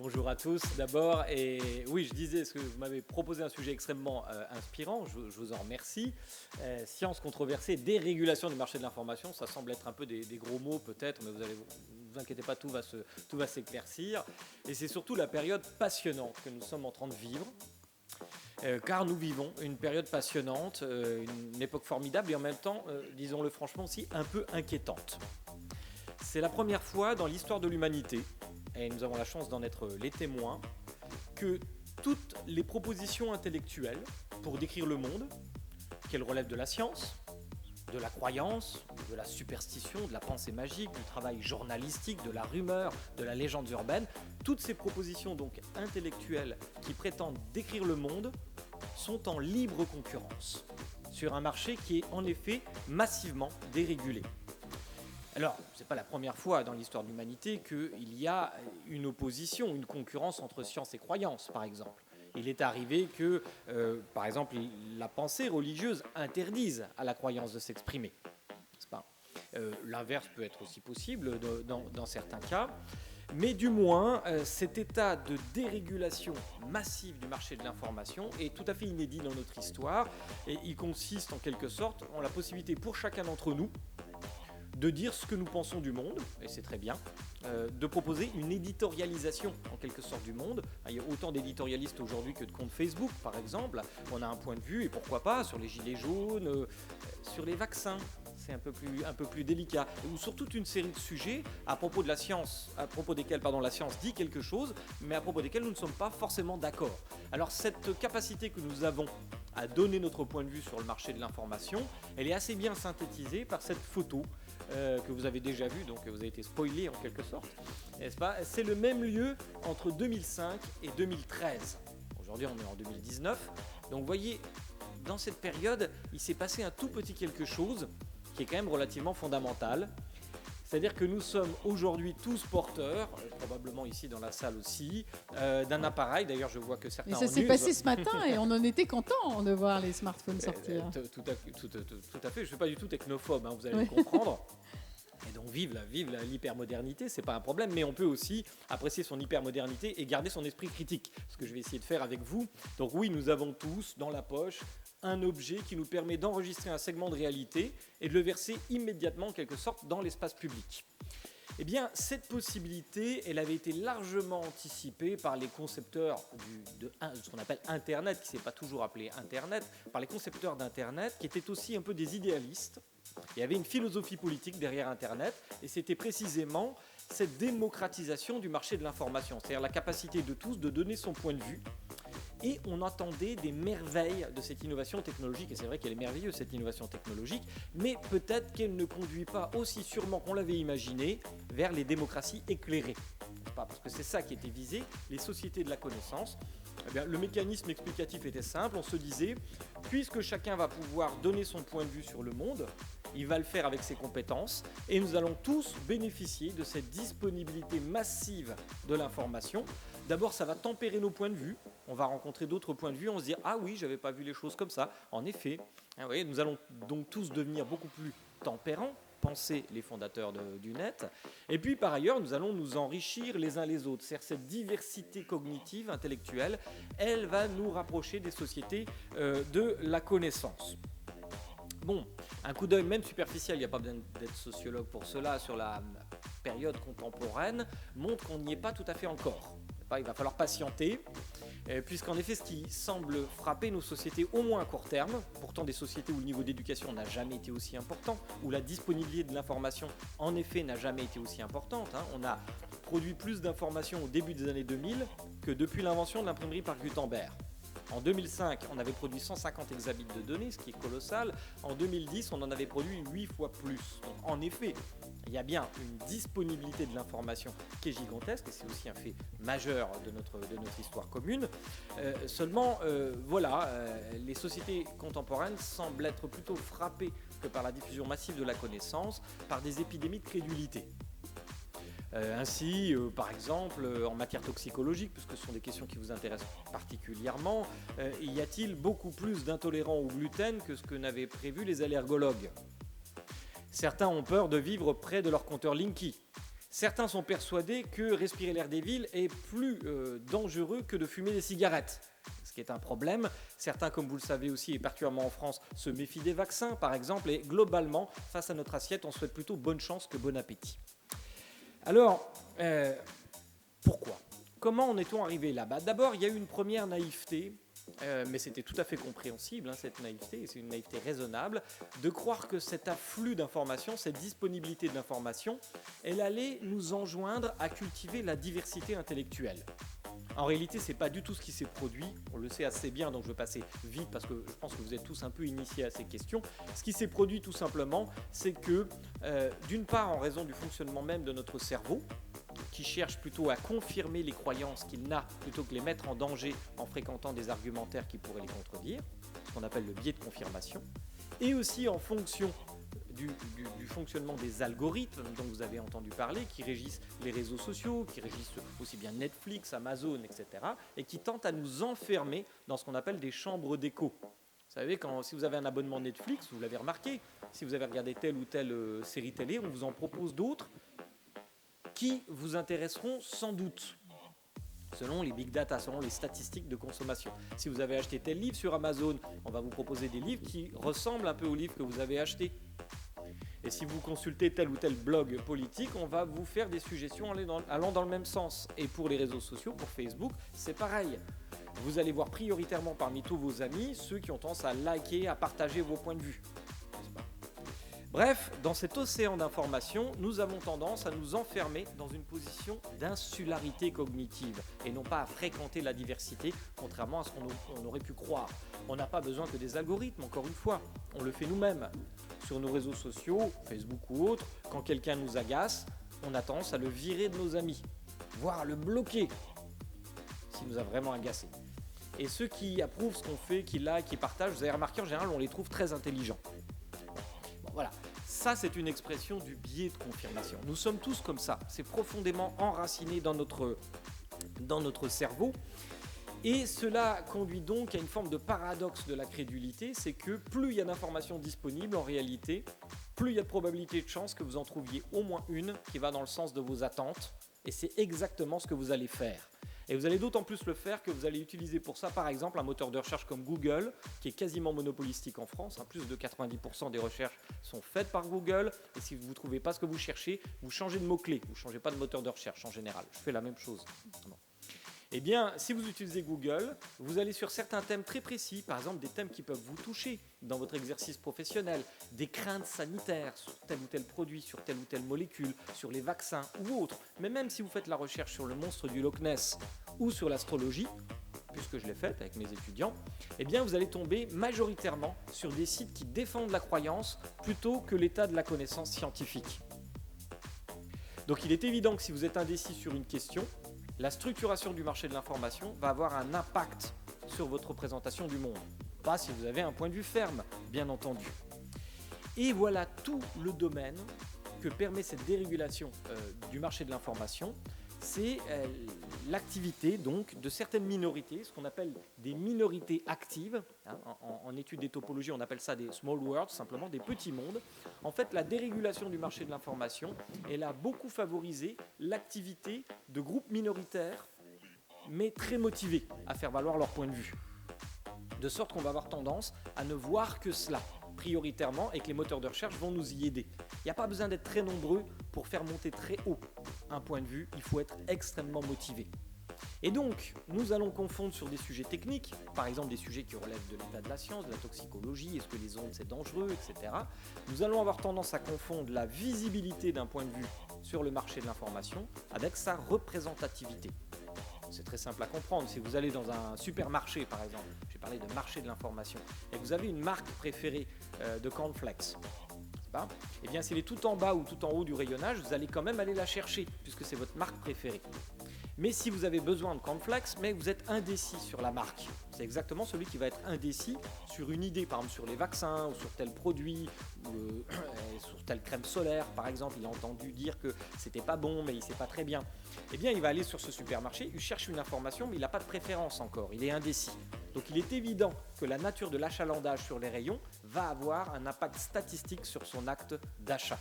Bonjour à tous d'abord. Et oui, je disais, parce que vous m'avez proposé un sujet extrêmement inspirant, je vous en remercie. Science controversée, dérégulation du marché de l'information, ça semble être un peu des gros mots peut-être, mais vous inquiétez pas, tout va s'éclaircir. Et c'est surtout la période passionnante que nous sommes en train de vivre. Car nous vivons une période passionnante, une époque formidable et en même temps, disons-le franchement aussi, un peu inquiétante. C'est la première fois dans l'histoire de l'humanité, et nous avons la chance d'en être les témoins, que toutes les propositions intellectuelles pour décrire le monde, qu'elles relèvent de la science, de la croyance, de la superstition, de la pensée magique, du travail journalistique, de la rumeur, de la légende urbaine, toutes ces propositions donc intellectuelles qui prétendent décrire le monde sont en libre concurrence sur un marché qui est en effet massivement dérégulé. Alors, ce n'est pas la première fois dans l'histoire de l'humanité qu'il y a une opposition, une concurrence entre science et croyance, par exemple. Il est arrivé que, par exemple, la pensée religieuse interdise à la croyance de s'exprimer. N'est-ce pas ? L'inverse peut être aussi possible dans certains cas. Mais du moins, cet état de dérégulation massive du marché de l'information est tout à fait inédit dans notre histoire. Et il consiste en quelque sorte en la possibilité pour chacun d'entre nous de dire ce que nous pensons du monde, et c'est très bien, de proposer une éditorialisation en quelque sorte du monde. Il y a autant d'éditorialistes aujourd'hui que de comptes Facebook, par exemple. On a un point de vue, et pourquoi pas, sur les gilets jaunes, sur les vaccins. C'est un peu plus délicat. Ou sur toute une série de sujets à propos de la science, à propos desquels la science dit quelque chose, mais à propos desquels nous ne sommes pas forcément d'accord. Alors cette capacité que nous avons à donner notre point de vue sur le marché de l'information, elle est assez bien synthétisée par cette photo que vous avez déjà vue, donc vous avez été spoilé en quelque sorte, n'est-ce pas ? C'est le même lieu entre 2005 et 2013. Aujourd'hui, on est en 2019. Donc vous voyez, dans cette période, il s'est passé un tout petit quelque chose qui est quand même relativement fondamental. C'est-à-dire que nous sommes aujourd'hui tous porteurs, probablement ici dans la salle aussi, d'un appareil. D'ailleurs, je vois que certains en usent. Mais ça s'est passé ce matin et on en était contents de voir les smartphones sortir. Tout à fait. Je ne suis pas du tout technophobe, vous allez le comprendre. Et donc vive l'hypermodernité, c'est pas un problème, mais on peut aussi apprécier son hypermodernité et garder son esprit critique, ce que je vais essayer de faire avec vous. Donc oui, nous avons tous dans la poche un objet qui nous permet d'enregistrer un segment de réalité et de le verser immédiatement en quelque sorte dans l'espace public. Eh bien, cette possibilité, elle avait été largement anticipée par les concepteurs de ce qu'on appelle Internet, qui ne s'est pas toujours appelé Internet, par les concepteurs d'Internet, qui étaient aussi un peu des idéalistes. Il y avait une philosophie politique derrière Internet, et c'était précisément cette démocratisation du marché de l'information, c'est-à-dire la capacité de tous de donner son point de vue. Et on attendait des merveilles de cette innovation technologique, et c'est vrai qu'elle est merveilleuse cette innovation technologique, mais peut-être qu'elle ne conduit pas aussi sûrement qu'on l'avait imaginé vers les démocraties éclairées. Parce que c'est ça qui était visé, les sociétés de la connaissance. Eh bien, le mécanisme explicatif était simple, on se disait, puisque chacun va pouvoir donner son point de vue sur le monde, il va le faire avec ses compétences, et nous allons tous bénéficier de cette disponibilité massive de l'information. D'abord, ça va tempérer nos points de vue. On va rencontrer d'autres points de vue. On se dit « Ah oui, j'avais pas vu les choses comme ça. » En effet, nous allons donc tous devenir beaucoup plus tempérants, pensaient les fondateurs du net. Et puis, par ailleurs, nous allons nous enrichir les uns les autres. C'est-à-dire cette diversité cognitive, intellectuelle, elle va nous rapprocher des sociétés de la connaissance. Bon, un coup d'œil même superficiel, il n'y a pas besoin d'être sociologue pour cela, sur la période contemporaine, montre qu'on n'y est pas tout à fait encore. Il va falloir patienter, puisqu'en effet, ce qui semble frapper nos sociétés, au moins à court terme, pourtant des sociétés où le niveau d'éducation n'a jamais été aussi important, où la disponibilité de l'information, en effet, n'a jamais été aussi importante. On a produit plus d'informations au début des années 2000 que depuis l'invention de l'imprimerie par Gutenberg. En 2005, on avait produit 150 exabits de données, ce qui est colossal. En 2010, on en avait produit 8 fois plus. Donc, en effet, il y a bien une disponibilité de l'information qui est gigantesque, et c'est aussi un fait majeur de notre histoire commune. Seulement, les sociétés contemporaines semblent être plutôt frappées que par la diffusion massive de la connaissance, par des épidémies de crédulité. Ainsi, par exemple, en matière toxicologique, puisque ce sont des questions qui vous intéressent particulièrement, y a-t-il beaucoup plus d'intolérants au gluten que ce que n'avaient prévu les allergologues ? Certains ont peur de vivre près de leur compteur Linky. Certains sont persuadés que respirer l'air des villes est plus dangereux que de fumer des cigarettes, ce qui est un problème. Certains, comme vous le savez aussi, et particulièrement en France, se méfient des vaccins, par exemple, et globalement, face à notre assiette, on souhaite plutôt bonne chance que bon appétit. Alors, pourquoi ? Comment en est-on arrivé là-bas ? D'abord, il y a eu une première naïveté, mais c'était tout à fait compréhensible, cette naïveté, et c'est une naïveté raisonnable, de croire que cet afflux d'informations, cette disponibilité de l'information, elle allait nous enjoindre à cultiver la diversité intellectuelle. En réalité, ce n'est pas du tout ce qui s'est produit, on le sait assez bien, donc je vais passer vite parce que je pense que vous êtes tous un peu initiés à ces questions. Ce qui s'est produit tout simplement, c'est que d'une part, en raison du fonctionnement même de notre cerveau, qui cherche plutôt à confirmer les croyances qu'il n'a plutôt que les mettre en danger en fréquentant des argumentaires qui pourraient les contredire, ce qu'on appelle le biais de confirmation, et aussi en fonction du fonctionnement des algorithmes dont vous avez entendu parler, qui régissent les réseaux sociaux, qui régissent aussi bien Netflix, Amazon, etc., et qui tentent à nous enfermer dans ce qu'on appelle des chambres d'écho. Vous savez, si vous avez un abonnement Netflix, vous l'avez remarqué, si vous avez regardé telle ou telle série télé, on vous en propose d'autres qui vous intéresseront sans doute, selon les big data, selon les statistiques de consommation. Si vous avez acheté tel livre sur Amazon, on va vous proposer des livres qui ressemblent un peu aux livres que vous avez achetés. Et si vous consultez tel ou tel blog politique, on va vous faire des suggestions allant dans le même sens. Et pour les réseaux sociaux, pour Facebook, c'est pareil. Vous allez voir prioritairement parmi tous vos amis ceux qui ont tendance à liker, à partager vos points de vue. Bref, dans cet océan d'informations, nous avons tendance à nous enfermer dans une position d'insularité cognitive et non pas à fréquenter la diversité, contrairement à ce qu'on aurait pu croire. On n'a pas besoin que des algorithmes, encore une fois, on le fait nous-mêmes. Sur nos réseaux sociaux, Facebook ou autres, quand quelqu'un nous agace, on a tendance à le virer de nos amis, voire à le bloquer s'il nous a vraiment agacé. Et ceux qui approuvent ce qu'on fait, qui like, qui partagent, vous avez remarqué en général, on les trouve très intelligents. Voilà, ça c'est une expression du biais de confirmation. Nous sommes tous comme ça, c'est profondément enraciné dans notre cerveau. Et cela conduit donc à une forme de paradoxe de la crédulité, c'est que plus il y a d'informations disponibles en réalité, plus il y a de probabilité de chance que vous en trouviez au moins une qui va dans le sens de vos attentes. Et c'est exactement ce que vous allez faire. Et vous allez d'autant plus le faire que vous allez utiliser pour ça, par exemple, un moteur de recherche comme Google, qui est quasiment monopolistique en France. Plus de 90% des recherches sont faites par Google. Et si vous ne trouvez pas ce que vous cherchez, vous changez de mots-clés. Vous ne changez pas de moteur de recherche en général. Je fais la même chose. Bon. Eh bien, si vous utilisez Google, vous allez sur certains thèmes très précis, par exemple des thèmes qui peuvent vous toucher dans votre exercice professionnel, des craintes sanitaires sur tel ou tel produit, sur telle ou telle molécule, sur les vaccins ou autres. Mais même si vous faites la recherche sur le monstre du Loch Ness ou sur l'astrologie, puisque je l'ai faite avec mes étudiants, eh bien vous allez tomber majoritairement sur des sites qui défendent la croyance plutôt que l'état de la connaissance scientifique. Donc il est évident que si vous êtes indécis sur une question, la structuration du marché de l'information va avoir un impact sur votre représentation du monde. Pas si vous avez un point de vue ferme, bien entendu. Et voilà tout le domaine que permet cette dérégulation du marché de l'information. C'est l'activité donc de certaines minorités, ce qu'on appelle des minorités actives. En étude des topologies, on appelle ça des small worlds, simplement des petits mondes. En fait, la dérégulation du marché de l'information, elle a beaucoup favorisé l'activité de groupes minoritaires, mais très motivés à faire valoir leur point de vue. De sorte qu'on va avoir tendance à ne voir que cela, prioritairement, et que les moteurs de recherche vont nous y aider. Il n'y a pas besoin d'être très nombreux pour faire monter très haut un point de vue, il faut être extrêmement motivé. Et donc, nous allons confondre sur des sujets techniques, par exemple des sujets qui relèvent de l'état de la science, de la toxicologie, est-ce que les ondes c'est dangereux, etc. Nous allons avoir tendance à confondre la visibilité d'un point de vue sur le marché de l'information avec sa représentativité. C'est très simple à comprendre. Si vous allez dans un supermarché, par exemple, j'ai parlé de marché de l'information, et que vous avez une marque préférée de cornflakes, eh bien, si elle est tout en bas ou tout en haut du rayonnage, vous allez quand même aller la chercher, puisque c'est votre marque préférée. Mais si vous avez besoin de cornflakes, mais vous êtes indécis sur la marque, c'est exactement celui qui va être indécis sur une idée, par exemple sur les vaccins, ou sur tel produit, ou sur telle crème solaire, par exemple, il a entendu dire que c'était pas bon, mais il sait pas très bien. Eh bien, il va aller sur ce supermarché, il cherche une information, mais il n'a pas de préférence encore, il est indécis. Donc il est évident que la nature de l'achalandage sur les rayons va avoir un impact statistique sur son acte d'achat.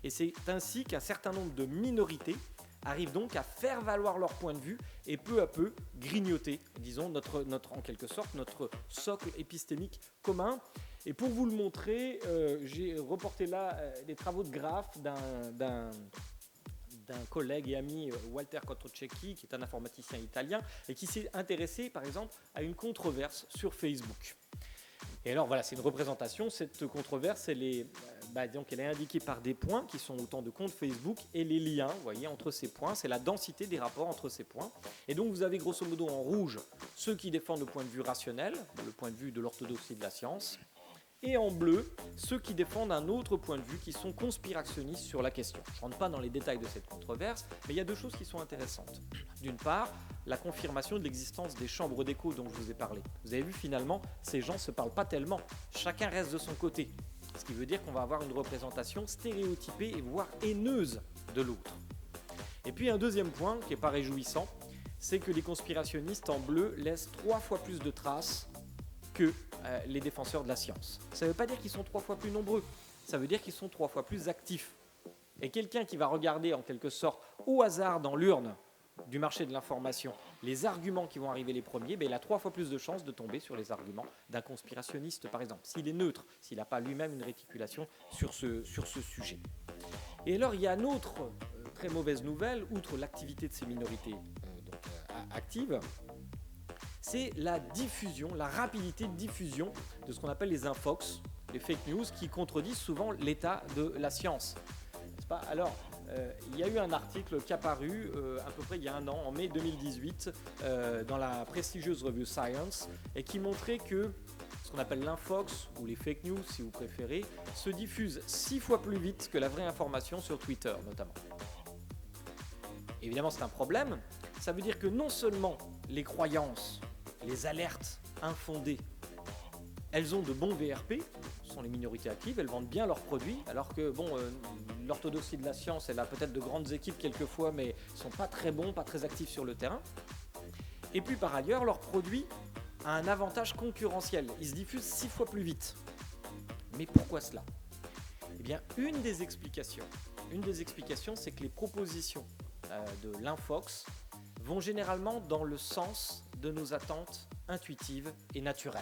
Et c'est ainsi qu'un certain nombre de minorités arrivent donc à faire valoir leur point de vue et peu à peu grignoter, disons, en quelque sorte, notre socle épistémique commun. Et pour vous le montrer, j'ai reporté là les travaux de Graph d'un collègue et ami, Walter Quattrocecchi, qui est un informaticien italien et qui s'est intéressé par exemple à une controverse sur Facebook. Et alors voilà, c'est une représentation. Cette controverse, elle est indiquée par des points qui sont autant de comptes Facebook et les liens, vous voyez, entre ces points, c'est la densité des rapports entre ces points. Et donc vous avez grosso modo en rouge ceux qui défendent le point de vue rationnel, le point de vue de l'orthodoxie de la science, et en bleu ceux qui défendent un autre point de vue, qui sont conspirationnistes sur la question. Je ne rentre pas dans les détails de cette controverse, mais il y a deux choses qui sont intéressantes. D'une part, la confirmation de l'existence des chambres d'écho dont je vous ai parlé. Vous avez vu, finalement, ces gens ne se parlent pas tellement. Chacun reste de son côté. Ce qui veut dire qu'on va avoir une représentation stéréotypée et voire haineuse de l'autre. Et puis un deuxième point qui n'est pas réjouissant, c'est que les conspirationnistes en bleu laissent 3 fois plus de traces que les défenseurs de la science. Ça ne veut pas dire qu'ils sont 3 fois plus nombreux, ça veut dire qu'ils sont 3 fois plus actifs. Et quelqu'un qui va regarder en quelque sorte au hasard dans l'urne du marché de l'information les arguments qui vont arriver les premiers, il a 3 fois plus de chances de tomber sur les arguments d'un conspirationniste par exemple, s'il est neutre, s'il n'a pas lui-même une réticulation sur ce sujet. Et alors il y a une autre très mauvaise nouvelle, outre l'activité de ces minorités actives, c'est la diffusion, la rapidité de diffusion de ce qu'on appelle les infox, les fake news, qui contredisent souvent l'état de la science. N'est-ce pas ? Alors, il y a eu un article qui est apparu à peu près il y a un an, en mai 2018, dans la prestigieuse revue Science, et qui montrait que ce qu'on appelle l'infox, ou les fake news si vous préférez, se diffusent 6 fois plus vite que la vraie information sur Twitter notamment. Évidemment, c'est un problème. Ça veut dire que non seulement les croyances, les alertes infondées, elles ont de bons VRP, ce sont les minorités actives, elles vendent bien leurs produits, alors que l'orthodoxie de la science, elle a peut-être de grandes équipes quelquefois, mais ils ne sont pas très bons, pas très actifs sur le terrain. Et puis par ailleurs, leur produit a un avantage concurrentiel, ils se diffusent 6 fois plus vite. Mais pourquoi cela ? Eh bien, une des explications, c'est que les propositions de l'infox vont généralement dans le sens de nos attentes intuitives et naturelles.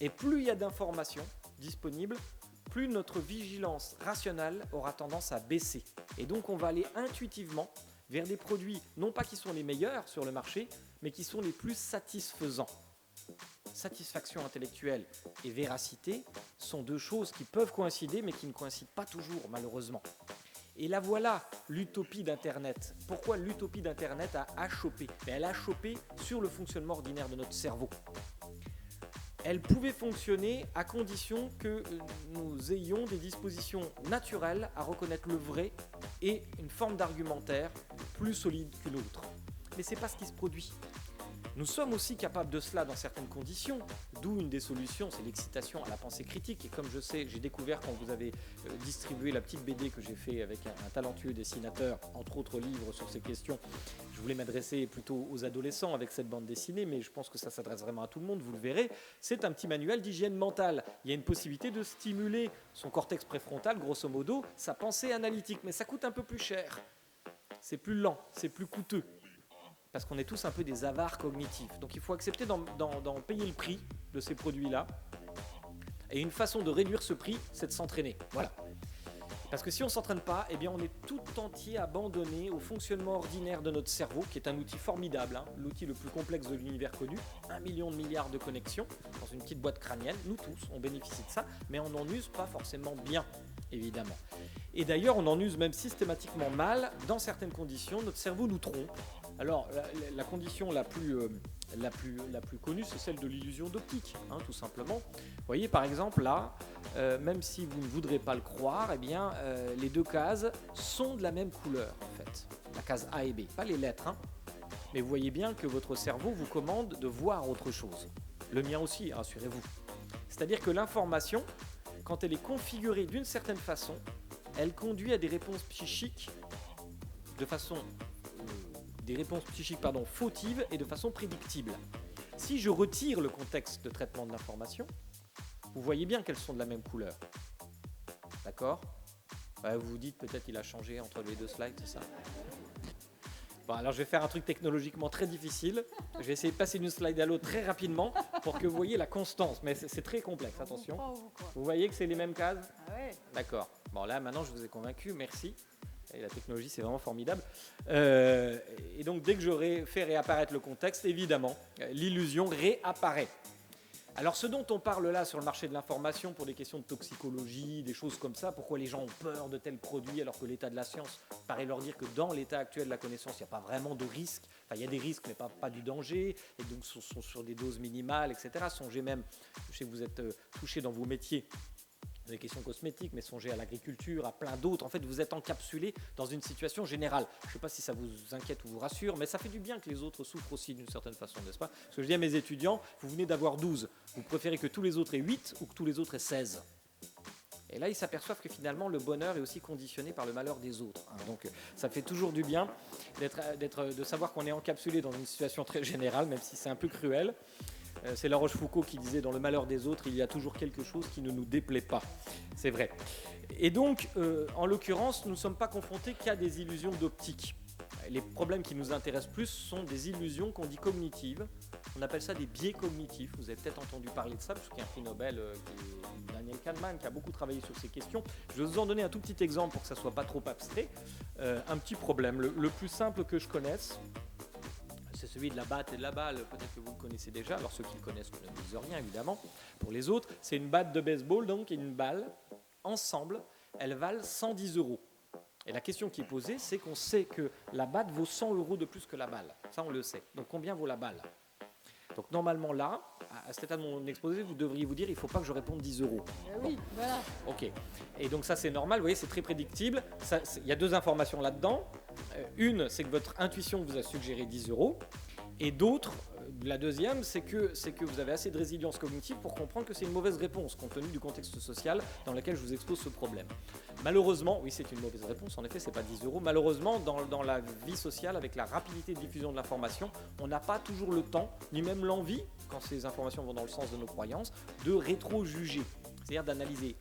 Et plus il y a d'informations disponibles, plus notre vigilance rationnelle aura tendance à baisser. Et donc on va aller intuitivement vers des produits, non pas qui sont les meilleurs sur le marché, mais qui sont les plus satisfaisants. Satisfaction intellectuelle et véracité sont deux choses qui peuvent coïncider, mais qui ne coïncident pas toujours, malheureusement. Et là voilà l'utopie d'Internet. Pourquoi l'utopie d'Internet a achoppé ? Elle a achoppé sur le fonctionnement ordinaire de notre cerveau. Elle pouvait fonctionner à condition que nous ayons des dispositions naturelles à reconnaître le vrai et une forme d'argumentaire plus solide qu'une autre. Mais ce n'est pas ce qui se produit. Nous sommes aussi capables de cela dans certaines conditions, d'où une des solutions, c'est l'excitation à la pensée critique. Et comme je sais, j'ai découvert quand vous avez distribué la petite BD que j'ai fait avec un talentueux dessinateur, entre autres livres sur ces questions, je voulais m'adresser plutôt aux adolescents avec cette bande dessinée, mais je pense que ça s'adresse vraiment à tout le monde, vous le verrez. C'est un petit manuel d'hygiène mentale. Il y a une possibilité de stimuler son cortex préfrontal, grosso modo, sa pensée analytique, mais ça coûte un peu plus cher. C'est plus lent, c'est plus coûteux. Parce qu'on est tous un peu des avares cognitifs. Donc il faut accepter d'en payer le prix de ces produits-là. Et une façon de réduire ce prix, c'est de s'entraîner. Voilà. Parce que si on ne s'entraîne pas, eh bien on est tout entier abandonné au fonctionnement ordinaire de notre cerveau, qui est un outil formidable, l'outil le plus complexe de l'univers connu, 1 million de milliards de connexions dans une petite boîte crânienne. Nous tous, on bénéficie de ça, mais on n'en use pas forcément bien, évidemment. Et d'ailleurs, on en use même systématiquement mal. Dans certaines conditions, notre cerveau nous trompe. Alors, la condition la plus connue, c'est celle de l'illusion d'optique, tout simplement. Vous voyez, par exemple, là, même si vous ne voudrez pas le croire, eh bien, les deux cases sont de la même couleur, en fait. La case A et B, pas les lettres, mais vous voyez bien que votre cerveau vous commande de voir autre chose. Le mien aussi, rassurez-vous. C'est-à-dire que l'information, quand elle est configurée d'une certaine façon, elle conduit à des réponses psychiques fautives et de façon prédictible. Si je retire le contexte de traitement de l'information, vous voyez bien qu'elles sont de la même couleur. D'accord ? Ouais, vous vous dites peut-être il a changé entre les deux slides, c'est ça? Bon, alors je vais faire un truc technologiquement très difficile. Je vais essayer de passer d'une slide à l'autre très rapidement pour que vous voyez la constance. Mais c'est très complexe, attention. Vous voyez que c'est les mêmes cases? Ah ouais. D'accord. Bon, là, maintenant, je vous ai convaincu. Merci. Et la technologie, c'est vraiment formidable. Et donc, dès que j'aurai fait réapparaître le contexte, évidemment, l'illusion réapparaît. Alors, ce dont on parle là sur le marché de l'information pour des questions de toxicologie, des choses comme ça, pourquoi les gens ont peur de tels produits alors que l'état de la science paraît leur dire que dans l'état actuel de la connaissance, il n'y a pas vraiment de risque. Enfin, il y a des risques, mais pas du danger, et donc sont sur des doses minimales, etc. Songez même, je sais que vous êtes touché dans vos métiers, des questions cosmétiques, mais songez à l'agriculture, à plein d'autres. En fait, vous êtes encapsulé dans une situation générale. Je ne sais pas si ça vous inquiète ou vous rassure, mais ça fait du bien que les autres souffrent aussi d'une certaine façon, n'est-ce pas? Parce que je dis à mes étudiants, vous venez d'avoir 12, vous préférez que tous les autres aient 8 ou que tous les autres aient 16? Et là, ils s'aperçoivent que finalement, le bonheur est aussi conditionné par le malheur des autres. Donc, ça fait toujours du bien de savoir qu'on est encapsulé dans une situation très générale, même si c'est un peu cruel. C'est La Rochefoucauld qui disait « Dans le malheur des autres, il y a toujours quelque chose qui ne nous déplaît pas ». C'est vrai. Et donc, en l'occurrence, nous ne sommes pas confrontés qu'à des illusions d'optique. Les problèmes qui nous intéressent plus sont des illusions qu'on dit cognitives. On appelle ça des biais cognitifs. Vous avez peut-être entendu parler de ça, parce qu'il y a un prix Nobel, qui est Daniel Kahneman, qui a beaucoup travaillé sur ces questions. Je vais vous en donner un tout petit exemple pour que ça ne soit pas trop abstrait. Un petit problème. Le plus simple que je connaisse, c'est celui de la batte et de la balle. Peut-être que vous le connaissez déjà. Alors ceux qui le connaissent ne disent rien, évidemment. Pour les autres, c'est une batte de baseball donc, et une balle. Ensemble, elles valent 110 €. Et la question qui est posée, c'est qu'on sait que la batte vaut 100 € de plus que la balle. Ça, on le sait. Donc combien vaut la balle? Donc normalement là, à cet état de mon exposé, vous devriez vous dire, il ne faut pas que je réponde 10 €. Oui, voilà. Ok. Et donc ça, c'est normal. Vous voyez, c'est très prédictible. Il y a deux informations là-dedans. Une, c'est que votre intuition vous a suggéré 10 €. Et d'autre, la deuxième, c'est que vous avez assez de résilience cognitive pour comprendre que c'est une mauvaise réponse, compte tenu du contexte social dans lequel je vous expose ce problème. Malheureusement, oui, c'est une mauvaise réponse, en effet, c'est pas 10 €. Malheureusement, dans la vie sociale, avec la rapidité de diffusion de l'information, on n'a pas toujours le temps, ni même l'envie, quand ces informations vont dans le sens de nos croyances, de rétro-juger, c'est-à-dire d'analyser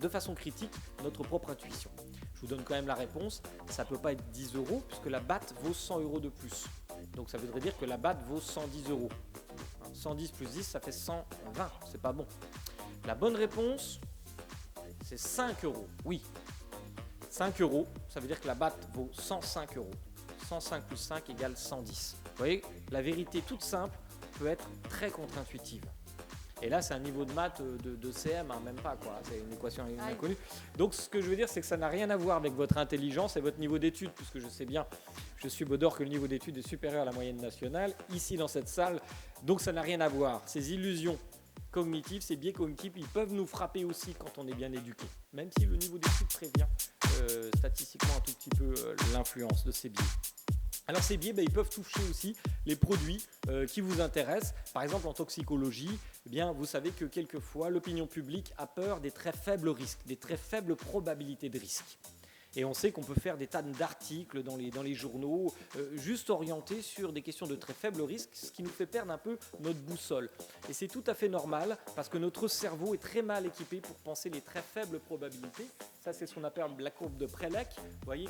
de façon critique notre propre intuition. Je vous donne quand même la réponse, ça ne peut pas être 10 €, puisque la batte vaut 100 € de plus. Donc ça voudrait dire que la batte vaut 110 €. 110 plus 10, ça fait 120, c'est pas bon. La bonne réponse, c'est 5 €. Oui, 5 €, ça veut dire que la batte vaut 105 €. 105 plus 5 égale 110. Vous voyez, la vérité toute simple peut être très contre-intuitive. Et là, c'est un niveau de maths de CM, hein, même pas, quoi. C'est une équation inconnue. Donc, ce que je veux dire, c'est que ça n'a rien à voir avec votre intelligence et votre niveau d'études, puisque je sais bien, je suis Baudor, que le niveau d'études est supérieur à la moyenne nationale, ici dans cette salle. Donc, ça n'a rien à voir. Ces illusions cognitives, ces biais cognitifs, ils peuvent nous frapper aussi quand on est bien éduqué, même si le niveau d'études prévient statistiquement un tout petit peu l'influence de ces biais. Alors ces biais, ils peuvent toucher aussi les produits qui vous intéressent. Par exemple, en toxicologie, vous savez que quelquefois, l'opinion publique a peur des très faibles risques, des très faibles probabilités de risque. Et on sait qu'on peut faire des tas d'articles dans les journaux, juste orientés sur des questions de très faible risque, ce qui nous fait perdre un peu notre boussole. Et c'est tout à fait normal, parce que notre cerveau est très mal équipé pour penser les très faibles probabilités. Ça, c'est ce qu'on appelle la courbe de Prelec. Vous voyez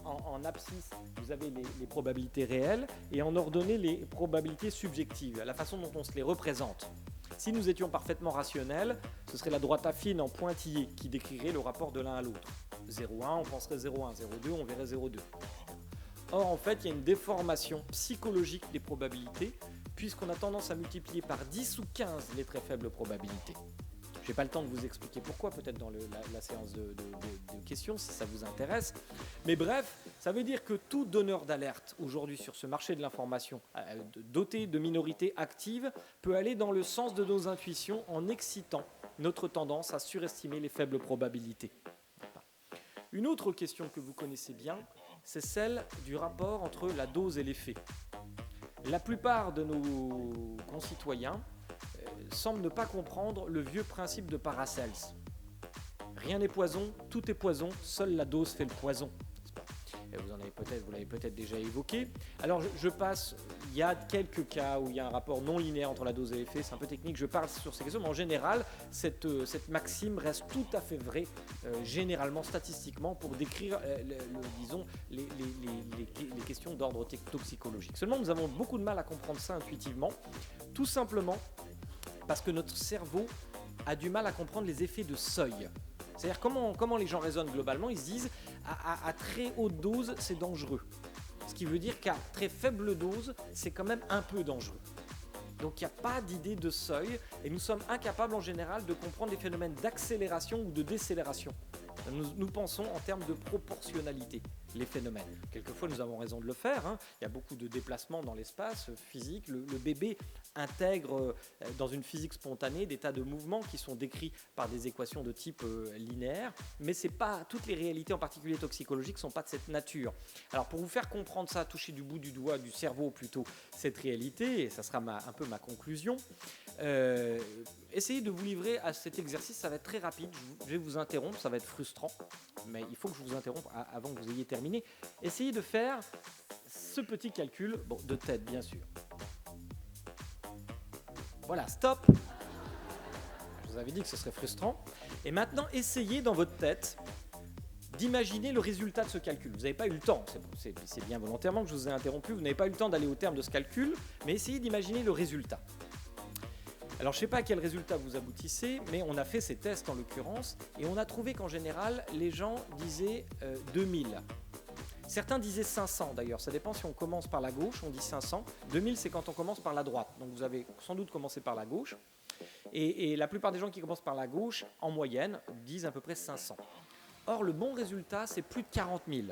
qu'en abscisse, vous avez les probabilités réelles, et en ordonnée, les probabilités subjectives, la façon dont on se les représente. Si nous étions parfaitement rationnels, ce serait la droite affine en pointillé qui décrirait le rapport de l'un à l'autre. 0,1, on penserait 0,1, 0,2, on verrait 0,2. Or, en fait, il y a une déformation psychologique des probabilités, puisqu'on a tendance à multiplier par 10 ou 15 les très faibles probabilités. Je n'ai pas le temps de vous expliquer pourquoi, peut-être dans la séance de questions, si ça vous intéresse. Mais bref, ça veut dire que tout donneur d'alerte aujourd'hui sur ce marché de l'information, doté de minorités actives, peut aller dans le sens de nos intuitions en excitant notre tendance à surestimer les faibles probabilités. Une autre question que vous connaissez bien, c'est celle du rapport entre la dose et l'effet. La plupart de nos concitoyens semblent ne pas comprendre le vieux principe de Paracels. Rien n'est poison, tout est poison, seule la dose fait le poison. Vous l'avez peut-être déjà évoqué. Alors je passe, il y a quelques cas où il y a un rapport non linéaire entre la dose et l'effet, c'est un peu technique, je parle sur ces questions, mais en général, cette maxime reste tout à fait vraie, généralement, statistiquement, pour décrire, disons, les questions d'ordre toxicologique. Seulement, nous avons beaucoup de mal à comprendre ça intuitivement, tout simplement parce que notre cerveau a du mal à comprendre les effets de seuil. C'est-à-dire comment les gens raisonnent globalement, ils se disent à très haute dose, c'est dangereux. Ce qui veut dire qu'à très faible dose, c'est quand même un peu dangereux. Donc il n'y a pas d'idée de seuil et nous sommes incapables en général de comprendre les phénomènes d'accélération ou de décélération. Nous pensons en termes de proportionnalité, les phénomènes. Quelquefois, nous avons raison de le faire. Il y a beaucoup de déplacements dans l'espace physique. Le bébé intègre dans une physique spontanée des tas de mouvements qui sont décrits par des équations de type linéaire. Mais c'est pas, toutes les réalités, en particulier toxicologiques, ne sont pas de cette nature. Alors, pour vous faire comprendre ça, toucher du bout du doigt, du cerveau plutôt, cette réalité, et ça sera un peu ma conclusion, essayez de vous livrer à cet exercice, ça va être très rapide, je vais vous interrompre, ça va être frustrant, mais il faut que je vous interrompe avant que vous ayez terminé. Essayez de faire ce petit calcul, de tête bien sûr. Voilà, stop. Je vous avais dit que ce serait frustrant. Et maintenant, essayez dans votre tête d'imaginer le résultat de ce calcul. Vous n'avez pas eu le temps, c'est bien volontairement que je vous ai interrompu, vous n'avez pas eu le temps d'aller au terme de ce calcul, mais essayez d'imaginer le résultat. Alors je ne sais pas à quel résultat vous aboutissez, mais on a fait ces tests en l'occurrence, et on a trouvé qu'en général, les gens disaient 2000. Certains disaient 500 d'ailleurs, ça dépend si on commence par la gauche, on dit 500. 2000 c'est quand on commence par la droite, donc vous avez sans doute commencé par la gauche. Et la plupart des gens qui commencent par la gauche, en moyenne, disent à peu près 500. Or le bon résultat c'est plus de 40 000.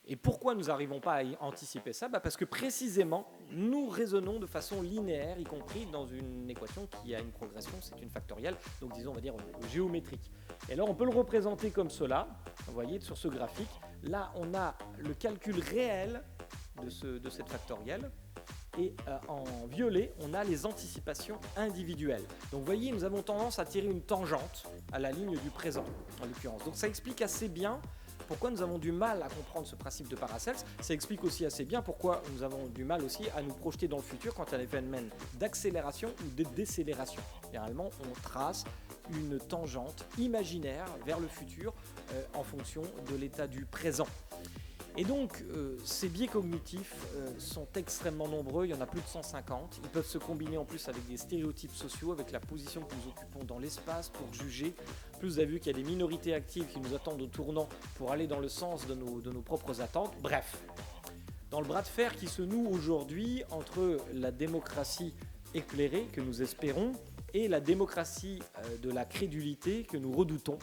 Et pourquoi nous n'arrivons pas à anticiper ça ? Parce que précisément, nous raisonnons de façon linéaire, y compris dans une équation qui a une progression, c'est une factorielle, donc disons on va dire géométrique. Et alors on peut le représenter comme cela, vous voyez sur ce graphique, là on a le calcul réel de cette factorielle, et en violet on a les anticipations individuelles. Donc vous voyez, nous avons tendance à tirer une tangente à la ligne du présent, en l'occurrence. Donc ça explique assez bien pourquoi nous avons du mal à comprendre ce principe de Paracels. Ça explique aussi assez bien pourquoi nous avons du mal aussi à nous projeter dans le futur quand il y a des phénomènes d'accélération ou de décélération. Généralement, on trace une tangente imaginaire vers le futur en fonction de l'état du présent. Et donc, ces biais cognitifs sont extrêmement nombreux, il y en a plus de 150. Ils peuvent se combiner en plus avec des stéréotypes sociaux, avec la position que nous occupons dans l'espace pour juger. Plus vous avez vu qu'il y a des minorités actives qui nous attendent au tournant pour aller dans le sens de nos propres attentes. Bref, dans le bras de fer qui se noue aujourd'hui entre la démocratie éclairée que nous espérons et la démocratie de la crédulité que nous redoutons,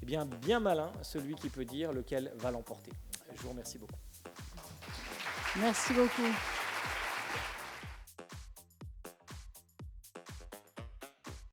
eh bien malin celui qui peut dire lequel va l'emporter. Je vous remercie beaucoup. Merci beaucoup.